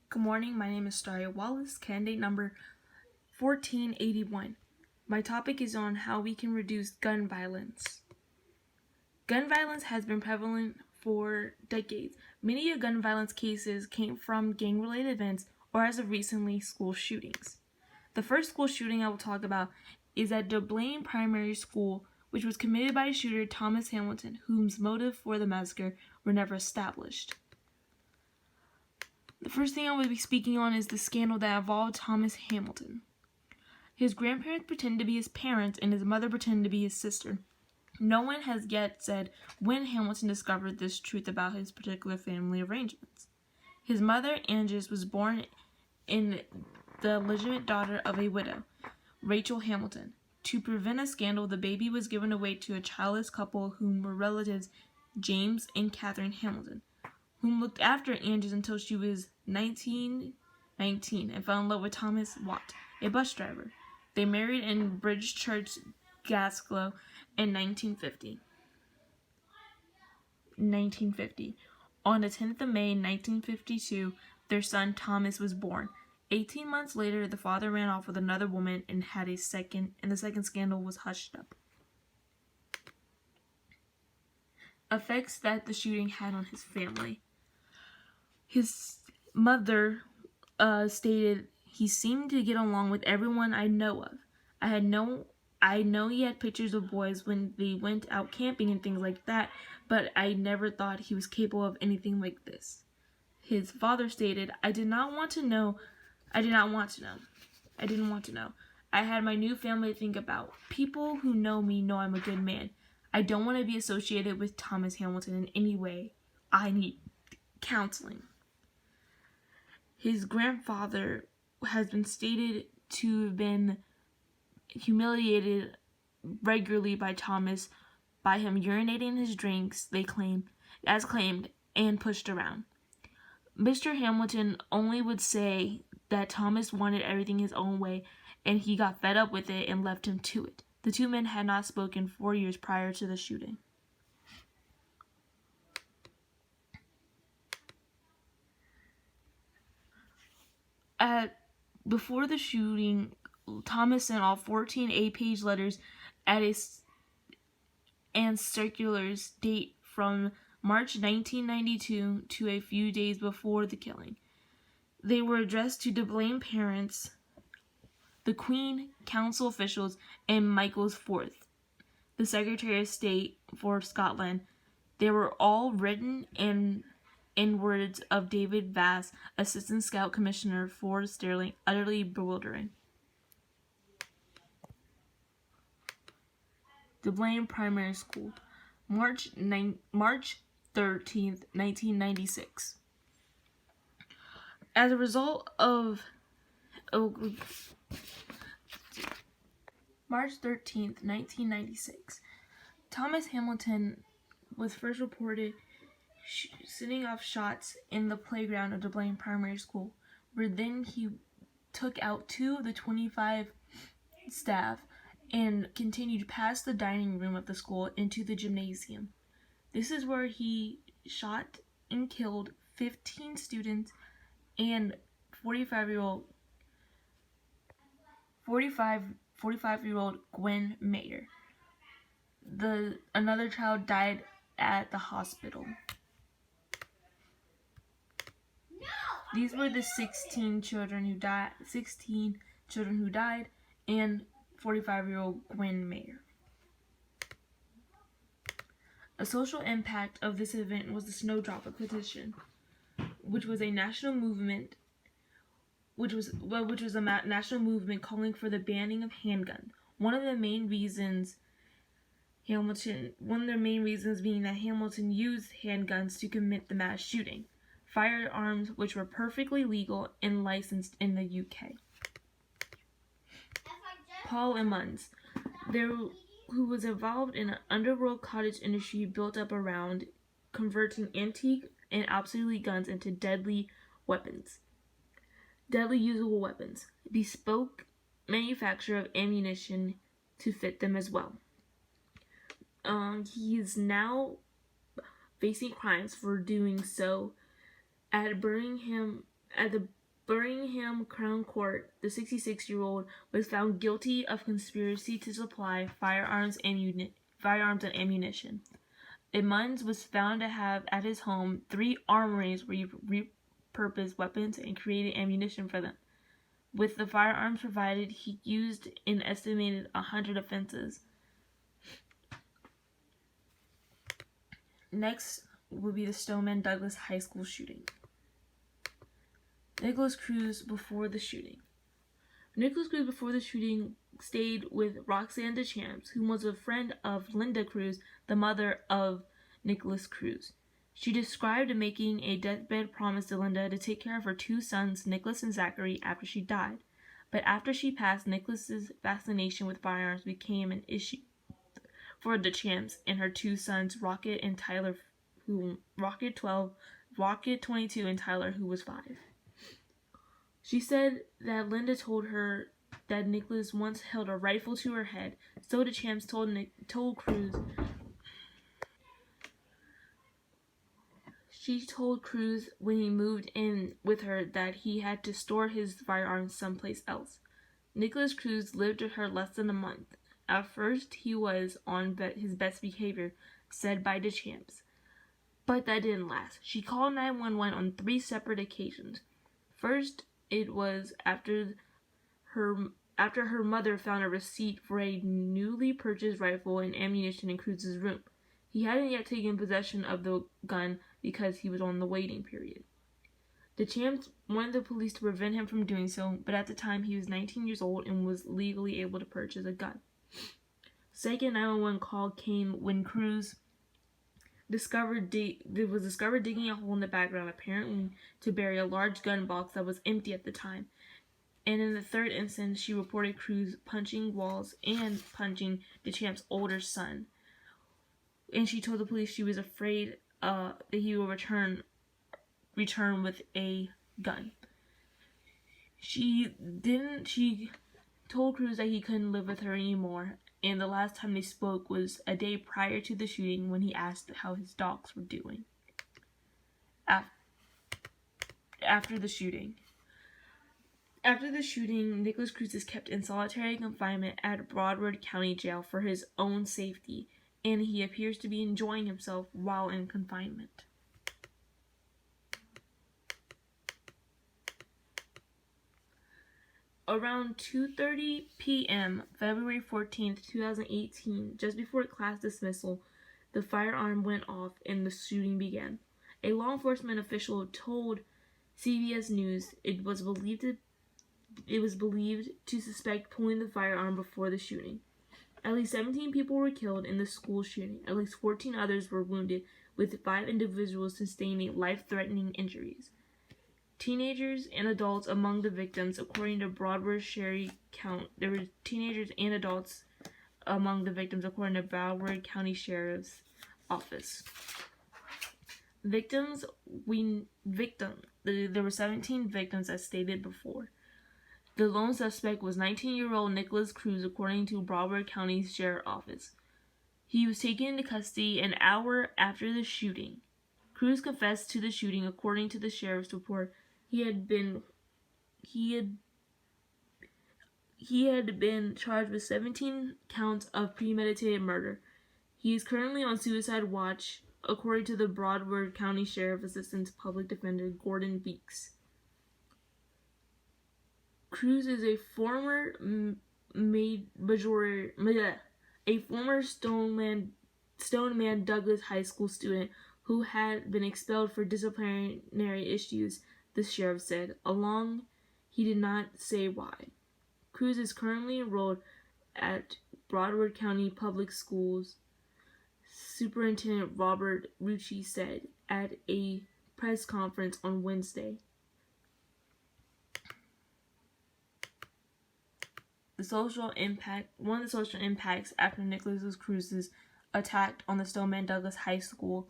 Good morning, my name is Staria Wallace, candidate number 1481. My topic is on how we can reduce gun violence. Gun violence has been prevalent for decades. Many of gun violence cases came from gang-related events or as of recently, school shootings. The first school shooting I will talk about is at Dublin Primary School, which was committed by shooter Thomas Hamilton, whose motive for the massacre were never established. The first thing I will be speaking on is the scandal that involved Thomas Hamilton. His grandparents pretended to be his parents, and his mother pretended to be his sister. No one has yet said when Hamilton discovered this truth about his particular family arrangements. His mother, Angus, was born in the legitimate daughter of a widow, Rachel Hamilton. To prevent a scandal, the baby was given away to a childless couple whom were relatives, James and Catherine Hamilton, whom looked after Angus until she was 19 and fell in love with Thomas Watt, a bus driver. They married in Bridgechurch, Glasgow in 1950. On the 10th of May 1952, their son Thomas was born. 18 months later, the father ran off with another woman and the second scandal was hushed up. Effects that the shooting had on his family. His mother stated, "He seemed to get along with everyone I know of. I know he had pictures of boys when they went out camping and things like that, but I never thought he was capable of anything like this." His father stated, I didn't want to know. I had my new family to think about. People who know me know I'm a good man. I don't want to be associated with Thomas Hamilton in any way. I need counseling. His grandfather has been stated to have been humiliated regularly by Thomas by him urinating in his drinks, as claimed, and pushed around. Mr. Hamilton only would say that Thomas wanted everything his own way, and he got fed up with it and left him to it. The two men had not spoken 4 years prior to the shooting. Before the shooting, Thomas sent off 14 8-page letters and circulars date from March 1992 to a few days before the killing. They were addressed to Dublin parents, the Queen, council officials, and Michael IV, the Secretary of State for Scotland. They were all written in words of David Vass, Assistant Scout Commissioner for Stirling, utterly bewildering. Dublin Primary School, March 13th, 1996. As a result of March 13th, 1996, Thomas Hamilton was first reported setting off shots in the playground of Dublin Primary School, where then he took out 2 of the 25 staff and continued past the dining room of the school into the gymnasium. This is where he shot and killed 15 students and 45-year-old Gwen Mayer. Another child died at the hospital. These were the 16 children who died, and 45-year-old Gwen Mayer. A social impact of this event was the Snowdropper Petition, which was a national movement calling for the banning of handguns. One of their main reasons being that Hamilton used handguns to commit the mass shooting, firearms which were perfectly legal and licensed in the UK. Paul Emmons, who was involved in an underworld cottage industry built up around converting antique and obsolete guns into deadly usable weapons, bespoke manufacture of ammunition to fit them as well. He is now facing crimes for doing so at Birmingham At the Birmingham Crown Court, the 66-year-old was found guilty of conspiracy to supply firearms and ammunition. Emmons was found to have at his home 3 armories where he repurposed weapons and created ammunition for them. With the firearms provided, he used an estimated 100 offenses. Next will be the Stoneman Douglas High School shooting. Nikolas Cruz before the shooting. Nikolas Cruz before the shooting stayed with Roxanne Deschamps, who was a friend of Linda Cruz, the mother of Nikolas Cruz. She described making a deathbed promise to Linda to take care of her 2 sons, Nicholas and Zachary, after she died. But after she passed, Nicholas's fascination with firearms became an issue for Deschamps and her 2 sons, Rocket and Tyler, Rocket 22, and Tyler, who was 5. She said that Linda told her that Nicholas once held a rifle to her head. So Deschamps told Cruz. She told Cruz when he moved in with her that he had to store his firearms someplace else. Nikolas Cruz lived with her less than a month. At first, he was on his best behavior, said by Deschamps. But that didn't last. She called 911 on 3 separate occasions. First, it was after her mother found a receipt for a newly purchased rifle and ammunition in Cruz's room. He hadn't yet taken possession of the gun because he was on the waiting period. Deschamps wanted the police to prevent him from doing so, but at the time he was 19 years old and was legally able to purchase a gun. Second 911 call came when Cruz was discovered digging a hole in the background, apparently to bury a large gun box that was empty at the time. And in the third instance, she reported Cruz punching walls and punching Deschamps' older son. And she told the police she was afraid that he will return with a gun. She told Cruz that he couldn't live with her anymore, and the last time they spoke was a day prior to the shooting when he asked how his dogs were doing. After the shooting, Nikolas Cruz is kept in solitary confinement at Broward County Jail for his own safety, and he appears to be enjoying himself while in confinement. Around 2:30 p.m., February 14th, 2018, just before class dismissal, the firearm went off and the shooting began. A law enforcement official told CBS News it was believed to suspect pulling the firearm before the shooting. At least 17 people were killed in the school shooting. At least 14 others were wounded, with 5 individuals sustaining life-threatening injuries. Teenagers and adults among the victims, according to Broward Sheriff Count. There were teenagers and adults among the victims, according to Broward County Sheriff's Office. There were 17 victims, as stated before. The lone suspect was 19-year-old Nikolas Cruz, according to Broward County Sheriff's Office. He was taken into custody an hour after the shooting. Cruz confessed to the shooting, according to the sheriff's report. He had been charged with 17 counts of premeditated murder. He is currently on suicide watch, according to the Broward County Sheriff Assistant Public Defender Gordon Beeks. Cruz is a former Stoneman Douglas High School student who had been expelled for disciplinary issues, the sheriff said. He did not say why. Cruz is currently enrolled at Broward County Public Schools. Superintendent Robert Rucci said at a press conference on Wednesday. One of the social impacts after Nikolas Cruz's attack on the Stoneman Douglas High School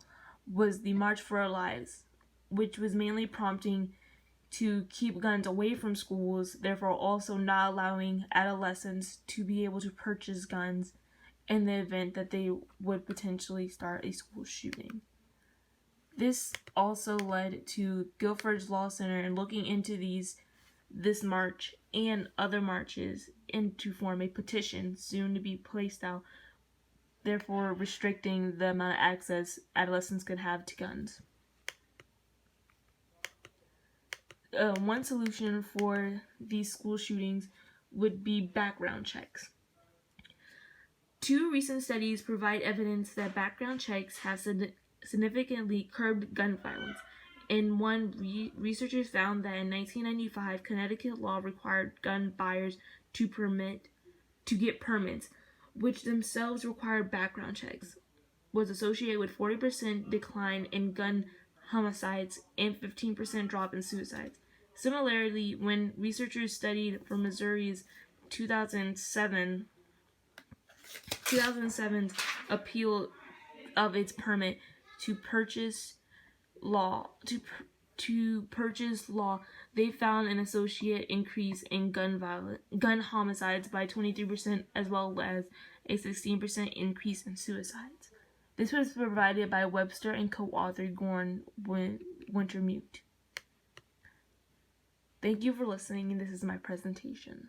was the March for Our Lives, which was mainly prompting to keep guns away from schools, therefore also not allowing adolescents to be able to purchase guns in the event that they would potentially start a school shooting. This also led to Guilford's Law Center and looking into this march and other marches and to form a petition soon to be placed out, therefore restricting the amount of access adolescents could have to guns. One solution for these school shootings would be background checks. 2 recent studies provide evidence that background checks have significantly curbed gun violence. In one, researchers found that in 1995, Connecticut law required gun buyers to get permits, which themselves required background checks, was associated with 40% decline in gun homicides and 15% drop in suicides. Similarly, when researchers studied for Missouri's 2007's appeal of its permit to purchase law, they found an associate increase in gun homicides by 23%, as well as a 16% increase in suicides. This was provided by Webster and co-author Gorn Wintermute. Thank you for listening, and this is my presentation.